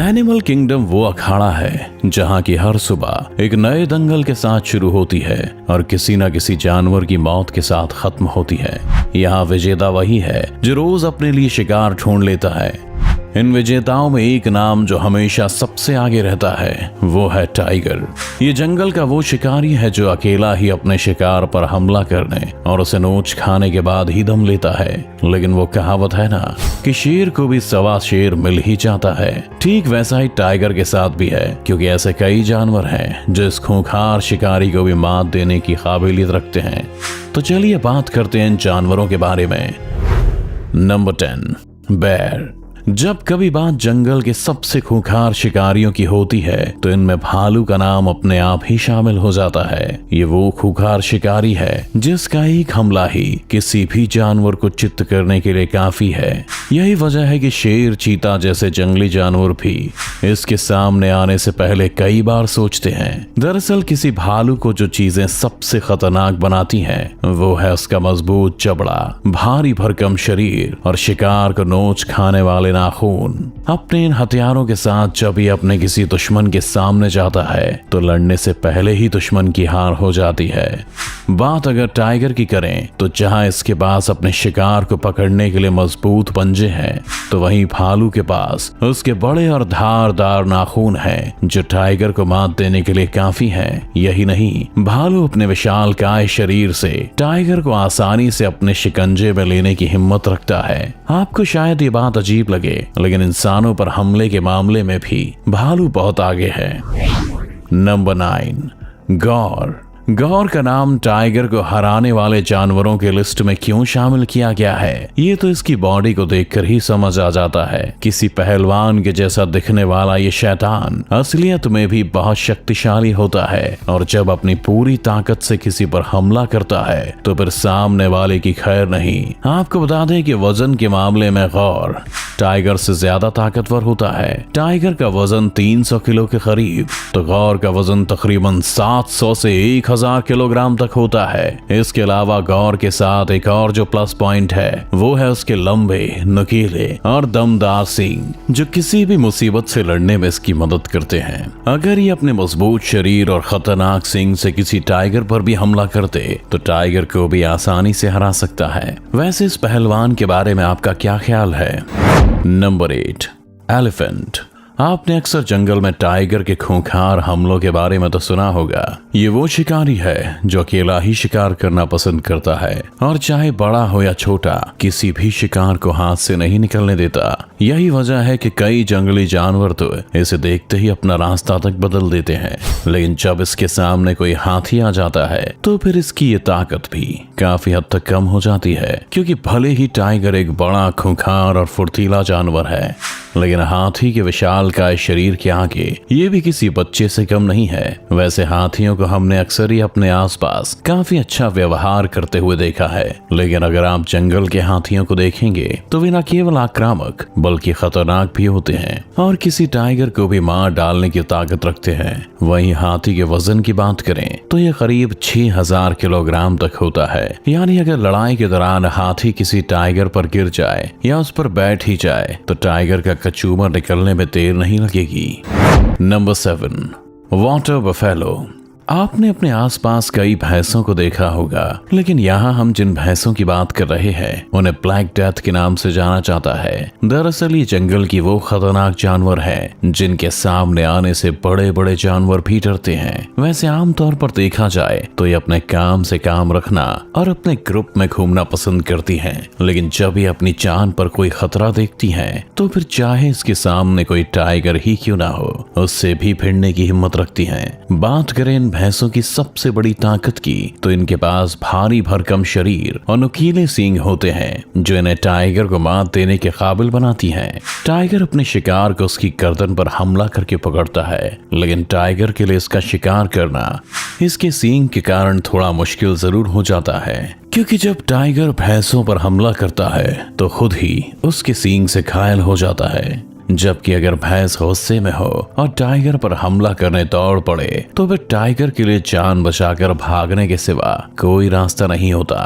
Animal kingdom वो अखाड़ा है जहाँ की हर सुबह एक नए दंगल के साथ शुरू होती है और किसी न किसी जानवर की मौत के साथ खत्म होती है। यहाँ विजेता वही है जो रोज अपने लिए शिकार ढूंढ लेता है। इन विजेताओं में एक नाम जो हमेशा सबसे आगे रहता है वो है टाइगर। ये जंगल का वो शिकारी है जो अकेला ही अपने शिकार पर हमला करने और उसे नोच खाने के बाद ही दम लेता है। लेकिन वो कहावत है ना कि शेर को भी सवा शेर मिल ही जाता है, ठीक वैसा ही टाइगर के साथ भी है, क्योंकि ऐसे कई जानवर हैं जो इस खूंखार शिकारी को भी मात देने की काबिलियत रखते हैं। तो चलिए बात करते हैं इन जानवरों के बारे में। नंबर 10, बेर। जब कभी बात जंगल के सबसे खूंखार शिकारियों की होती है तो इनमें भालू का नाम अपने आप ही शामिल हो जाता है। ये वो खूंखार शिकारी है जिसका एक हमला ही किसी भी जानवर को चित्त करने के लिए काफी है। यही वजह है कि शेर, चीता जैसे जंगली जानवर भी इसके सामने आने से पहले कई बार सोचते हैं। दरअसल किसी भालू को जो चीजें सबसे खतरनाक बनाती हैं वो है उसका मजबूत चमड़ा, भारी भरकम शरीर और शिकार को नोच खाने वाले नाखून। अपने इन हथियारों के साथ जब ये अपने किसी दुश्मन के सामने जाता है तो लड़ने से पहले ही दुश्मन की हार हो जाती है। बात अगर टाइगर की करें तो जहां इसके पास अपने शिकार को पकड़ने के लिए मजबूत पंजे हैं, तो वहीं भालू के पास उसके बड़े और धारदार नाखून हैं जो टाइगर को मात देने के लिए काफी हैं। यही नहीं, भालू अपने विशालकाय शरीर से टाइगर को आसानी से अपने शिकंजे में लेने की हिम्मत रखता है। आपको शायद ये बात अजीब लगे, लेकिन इंसानों पर हमले के मामले में भी भालू बहुत आगे है। नंबर 9, गौर। गौर का नाम टाइगर को हराने वाले जानवरों के लिस्ट में क्यों शामिल किया गया है, ये तो इसकी बॉडी को देखकर ही समझ आ जाता है। किसी पहलवान के जैसा दिखने वाला ये शैतान असलियत में भी बहुत शक्तिशाली होता है और जब अपनी पूरी ताकत से किसी पर हमला करता है तो फिर सामने वाले की खैर नहीं। आपको बता दें कि वजन के मामले में गौर टाइगर से ज्यादा ताकतवर होता है। टाइगर का वजन 300 किलो के करीब, तो गौर का वजन तकरीबन 700 से 1000 किलोग्राम तक होता है। इसके अलावा गौर के साथ एक और जो प्लस पॉइंट है वो है उसके लंबे, नुकीले और दमदार सींग जो किसी भी मुसीबत से लड़ने में इसकी मदद करते हैं। अगर ये अपने मजबूत शरीर और खतरनाक सींग से किसी टाइगर पर भी हमला करते तो टाइगर को भी आसानी से हरा सकता है। वैसे इस पहलवान के बारे में आपका क्या ख्याल है? Number 8, elephant. आपने अक्सर जंगल में टाइगर के खूंखार हमलों के बारे में तो सुना होगा। ये वो शिकारी है जो अकेला ही शिकार करना पसंद करता है और चाहे बड़ा हो या छोटा किसी भी शिकार को हाथ से नहीं निकलने देता। यही वजह है कि कई जंगली जानवर तो इसे देखते ही अपना रास्ता तक बदल देते हैं, लेकिन जब इसके सामने कोई हाथी आ जाता है तो फिर इसकी ये ताकत भी काफी हद तक कम हो जाती है। क्योंकि भले ही टाइगर एक बड़ा, खूंखार और फुर्तीला जानवर है, लेकिन हाथी के विशालकाय शरीर के आगे ये भी किसी बच्चे से कम नहीं है। वैसे हाथियों को हमने अक्सर ही अपने आसपास काफी अच्छा व्यवहार करते हुए देखा है, लेकिन अगर आप जंगल के हाथियों को देखेंगे तो वे न केवल आक्रामक बल्कि खतरनाक भी होते हैं और किसी टाइगर को भी मार डालने की ताकत रखते हैं। वहीं हाथी के वजन की बात करें तो यह करीब 6000 किलोग्राम तक होता है। यानी अगर लड़ाई के दौरान हाथी किसी टाइगर पर गिर जाए या उस पर बैठ ही जाए तो टाइगर का कचूमर निकलने में देर नहीं लगेगी। Number 7, water buffalo. आपने अपने आसपास कई भैंसों को देखा होगा, लेकिन यहाँ हम जिन भैंसों की बात कर रहे हैं उन्हें ब्लैक डेथ के नाम से जाना जाता है। दरअसल ये जंगल की वो खतरनाक जानवर है जिनके सामने आने से बड़े बड़े जानवर भी डरते हैं। वैसे आमतौर पर देखा जाए तो ये अपने काम से काम रखना और अपने ग्रुप में घूमना पसंद करती हैं, लेकिन जब ये अपनी जान पर कोई खतरा देखती हैं तो फिर चाहे इसके सामने कोई टाइगर ही क्यों ना हो, उससे भी भिड़ने की हिम्मत रखती हैं। बात करें भैंसों की सबसे बड़ी ताकत की तो इनके पास भारी भरकम शरीर और नुकीले सींग होते हैं जो इन्हें टाइगर को मात देने के काबिल बनाती हैं। टाइगर अपने शिकार को उसकी गर्दन पर हमला करके पकड़ता है, लेकिन टाइगर के लिए इसका शिकार करना इसके सींग के कारण थोड़ा मुश्किल जरूर हो जाता है, क्योंकि जब टाइगर भैंसों पर हमला करता है तो खुद ही उसके सींग से घायल हो जाता है। जबकि अगर भैंस गुस्से में हो और टाइगर पर हमला करने दौड़ पड़े तो फिर टाइगर के लिए जान बचाकर भागने के सिवा कोई रास्ता नहीं होता।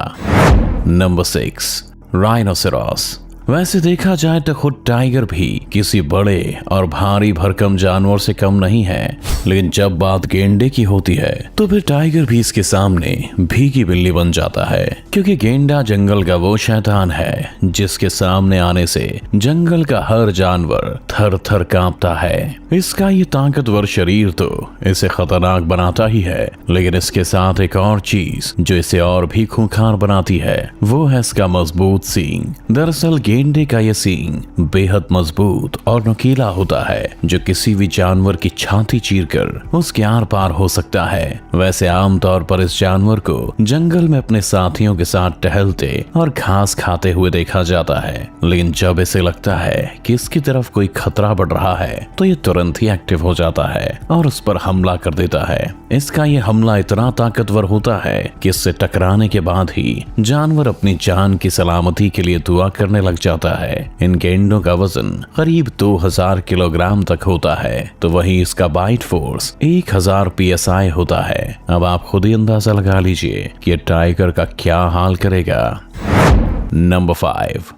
Number 6, rhinoceros. वैसे देखा जाए तो खुद टाइगर भी किसी बड़े और भारी भरकम जानवर से कम नहीं है, लेकिन जब बात गेंडे की होती है तो फिर टाइगर भी इसके सामने भीगी बिल्ली बन जाता है, क्योंकि गेंडा जंगल का वो शैतान है जिसके सामने आने से जंगल का हर जानवर थर थर कांपता है। इसका ये ताकतवर शरीर तो इसे खतरनाक बनाता ही है, लेकिन इसके साथ एक और चीज जो इसे और भी खूंखार बनाती है वो है इसका मजबूत सींग। दरअसल गेंडे का ये सींग बेहद मजबूत और नुकीला होता है, जो किसी भी जानवर की छाती चीरकर उसके आर पार हो सकता है। वैसे आमतौर पर इस जानवर को जंगल में अपने साथियों के साथ टहलते और घास खाते हुए देखा जाता है, लेकिन जब इसे लगता है कि इसकी तरफ कोई खतरा बढ़ रहा है तो ये तुरंत ही एक्टिव हो जाता है और उस पर हमला कर देता है। इसका ये हमला इतना ताकतवर होता है कि इससे टकराने के बाद ही जानवर अपनी जान की सलामती के लिए दुआ करने लग जाता है। इन गेंडों का वजन करीब 2000 किलोग्राम तक होता है, तो वहीं इसका बाइट फोर्स 1000 PSI होता है। अब आप खुद ही अंदाजा लगा लीजिए कि टाइगर का क्या हाल करेगा। Number 5,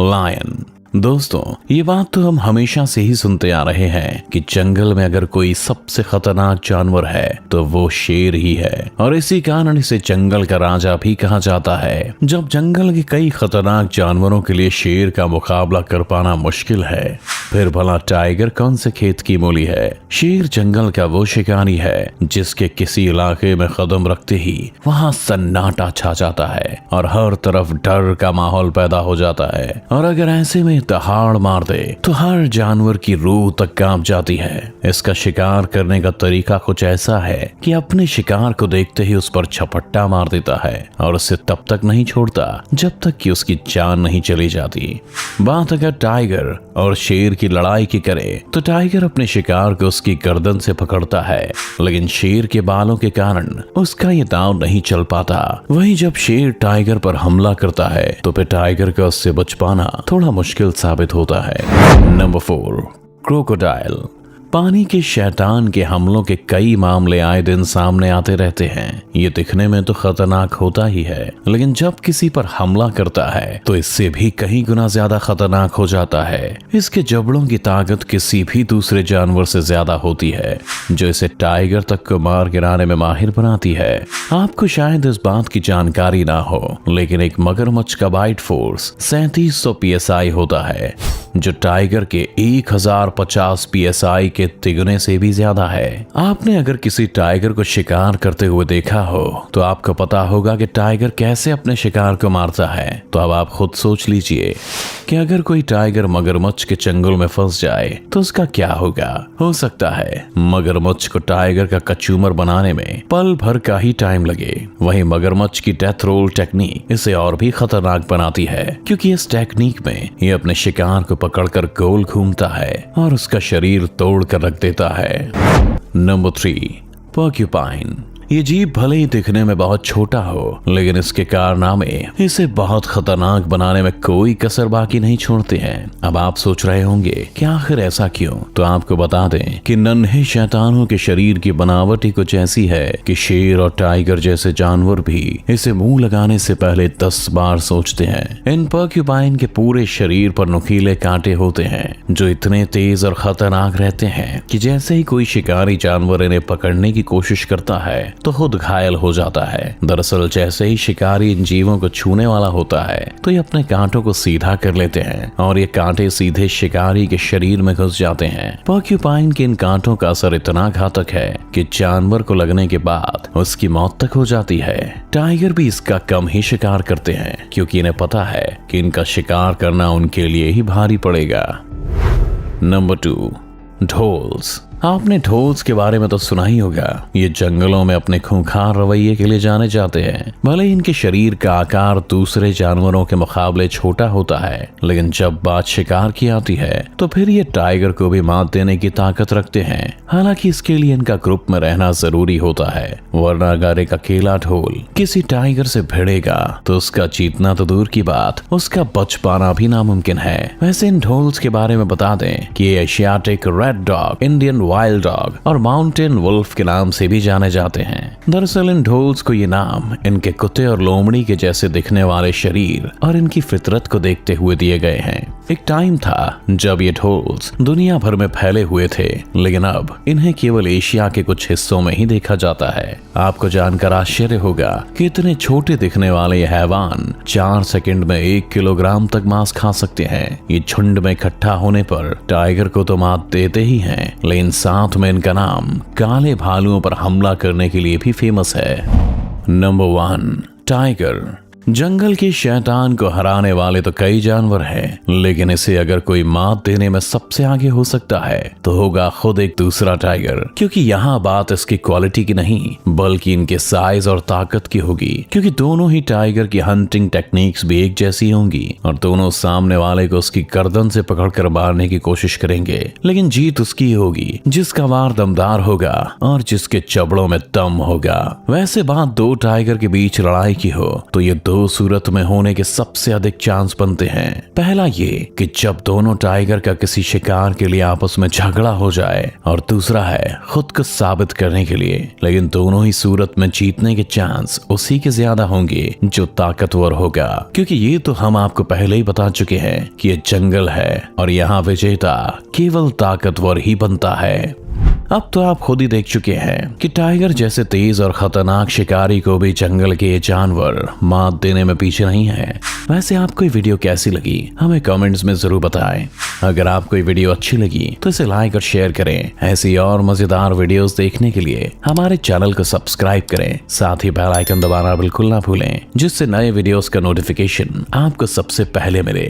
lion. दोस्तों, ये बात तो हम हमेशा से ही सुनते आ रहे हैं कि जंगल में अगर कोई सबसे खतरनाक जानवर है तो वो शेर ही है, और इसी कारण इसे जंगल का राजा भी कहा जाता है। जब जंगल के कई खतरनाक जानवरों के लिए शेर का मुकाबला कर पाना मुश्किल है, फिर भला टाइगर कौन से खेत की मूली है। शेर जंगल का वो शिकारी है जिसके किसी इलाके में कदम रखते ही वहाँ सन्नाटा छा जाता है और हर तरफ डर का माहौल पैदा हो जाता है, और अगर ऐसे में दहाड़ मार दे तो हर जानवर की रूह तक कांप जाती है। इसका शिकार करने का तरीका कुछ ऐसा है कि अपने शिकार को देखते ही उस पर झपट्टा मार देता है और उसे तब तक नहीं छोड़ता जब तक कि उसकी जान नहीं चली जाती। बात अगर टाइगर और शेर की लड़ाई की करे तो टाइगर अपने शिकार को उसकी गर्दन से पकड़ता है, लेकिन शेर के बालों के कारण उसका ये दांव नहीं चल पाता। वहीं जब शेर टाइगर पर हमला करता है तो फिर टाइगर का उससे बच पाना थोड़ा मुश्किल साबित होता है। Number 4, crocodile. पानी के शैतान के हमलों के कई मामले आए दिन सामने आते रहते हैं। ये दिखने में तो खतरनाक होता ही है, लेकिन जब किसी पर हमला करता है तो इससे भी कहीं गुना ज्यादा खतरनाक हो जाता है। इसके जबड़ों की ताकत किसी भी दूसरे जानवर से ज्यादा होती है, जो इसे टाइगर तक को मार गिराने में माहिर बनाती है। आपको शायद इस बात की जानकारी ना हो, लेकिन एक मगरमच्छ का बाइट फोर्स 3700 PSI होता है, जो टाइगर के 1050 PSI के तिगुने से भी ज्यादा है। आपने अगर किसी टाइगर को शिकार करते हुए देखा हो तो आपको पता होगा कि टाइगर कैसे अपने शिकार को मारता है। तो अब आप खुद सोच लीजिए कि अगर कोई टाइगर मगरमच्छ के चंगुल में फंस जाए तो उसका क्या होगा। हो सकता है मगरमच्छ को टाइगर का कचूमर बनाने में पल भर का ही टाइम लगे। वहीं मगरमच्छ की डेथ रोल टेक्निक इसे और भी खतरनाक बनाती है, क्योंकि इस टेक्निक में ये अपने शिकार को पकड़कर गोल घूमता है और उसका शरीर तोड़ कर रख देता है। Number 3, porcupine. ये जीव भले ही दिखने में बहुत छोटा हो, लेकिन इसके कारनामे इसे बहुत खतरनाक बनाने में कोई कसर बाकी नहीं छोड़ते हैं। अब आप सोच रहे होंगे कि आखिर ऐसा क्यों, तो आपको बता दें कि नन्हे शैतानों के शरीर की बनावट ही कुछ ऐसी है कि शेर और टाइगर जैसे जानवर भी इसे मुंह लगाने से पहले 10 बार सोचते हैं। इन पोर्क्यूपाइन के पूरे शरीर पर नुकीले कांटे होते हैं, जो इतने तेज और खतरनाक रहते हैं कि जैसे ही कोई शिकारी जानवर इन्हें पकड़ने की कोशिश करता है तो खुद घायल हो जाता है। दरअसल जैसे ही शिकारी इन जीवों को छूने वाला होता है तो ये अपने कांटों को सीधा कर लेते हैं और ये कांटे सीधे शिकारी के शरीर में घुस जाते हैं। पोर्क्यूपाइन के इन कांटों का असर इतना घातक है कि जानवर को लगने के बाद उसकी मौत तक हो जाती है। टाइगर भी इसका कम ही शिकार करते हैं, क्योंकि इन्हें पता है कि इनका शिकार करना उनके लिए ही भारी पड़ेगा। नंबर 2, ढोल्स। आपने ढोल्स के बारे में तो सुना ही होगा। ये जंगलों में अपने खूंखार रवैये के लिए जाने जाते हैं। भले ही इनके शरीर का आकार दूसरे जानवरों के मुकाबले छोटा होता है, लेकिन जब बात शिकार की आती है तो फिर ये टाइगर को भी मात देने की ताकत रखते हैं। हालांकि इसके लिए इनका ग्रुप में रहना जरूरी होता है, वरना अगर एक अकेला ढोल किसी टाइगर से भिड़ेगा तो उसका जीतना तो दूर की बात, उसका बच पाना भी नामुमकिन है। वैसे इन ढोल्स के बारे में बता दें कि ये Asiatic red dog, Indian wild dog और माउंटेन वुल्फ के नाम से भी जाने जाते हैं। दरअसल इन ढोल्स को ये नाम इनके कुत्ते और लोमड़ी के जैसे दिखने वाले शरीर और इनकी फितरत को देखते हुए दिए गए हैं। एक टाइम था जब ये ढोल्स दुनिया भर में फैले हुए थे, लेकिन अब इन्हें केवल एशिया के कुछ हिस्सों में ही देखा जाता है। आपको जानकर आश्चर्य होगा कि इतने छोटे दिखने वाले हैवान 4 सेकंड में 1 किलोग्राम तक मांस खा सकते हैं। ये झुंड में इकट्ठा होने पर टाइगर को तो मात देते ही हैं, लेकिन साथ में इनका नाम काले भालुओं पर हमला करने के लिए भी फेमस है। Number 1, tiger. जंगल की शैतान को हराने वाले तो कई जानवर हैं, लेकिन इसे अगर कोई मात देने में सबसे आगे हो सकता है तो होगा खुद एक दूसरा टाइगर। क्योंकि यहाँ बात इसकी क्वालिटी की नहीं बल्कि इनके साइज और ताकत की होगी। क्योंकि दोनों ही टाइगर की हंटिंग टेक्निक्स भी एक जैसी होंगी और दोनों सामने वाले को उसकी गर्दन से पकड़कर मारने की कोशिश करेंगे, लेकिन जीत उसकी होगी जिसका वार दमदार होगा और जिसके चबड़ों में दम होगा। वैसे बात 2 टाइगर के बीच लड़ाई की हो तो ये 2 सूरत में होने के सबसे अधिक चांस बनते हैं। पहला ये कि जब दोनों टाइगर का किसी शिकार के लिए आपस में झगड़ा हो जाए, और दूसरा है खुद को साबित करने के लिए। लेकिन दोनों ही सूरत में जीतने के चांस उसी के ज्यादा होंगे जो ताकतवर होगा, क्योंकि ये तो हम आपको पहले ही बता चुके हैं कि ये जंगल है और यहाँ विजेता केवल ताकतवर ही बनता है। अब तो आप खुद ही देख चुके हैं कि टाइगर जैसे तेज और खतरनाक शिकारी को भी जंगल के ये जानवर मात देने में पीछे नहीं है। वैसे आपको ये वीडियो कैसी लगी हमें कमेंट्स में जरूर बताएं। अगर आपको ये वीडियो अच्छी लगी तो इसे लाइक और शेयर करें। ऐसी और मजेदार वीडियोस देखने के लिए हमारे चैनल को सब्सक्राइब करें, साथ ही बेल आइकन दबाना बिल्कुल ना भूलें, जिससे नए वीडियोस का नोटिफिकेशन आपको सबसे पहले मिले।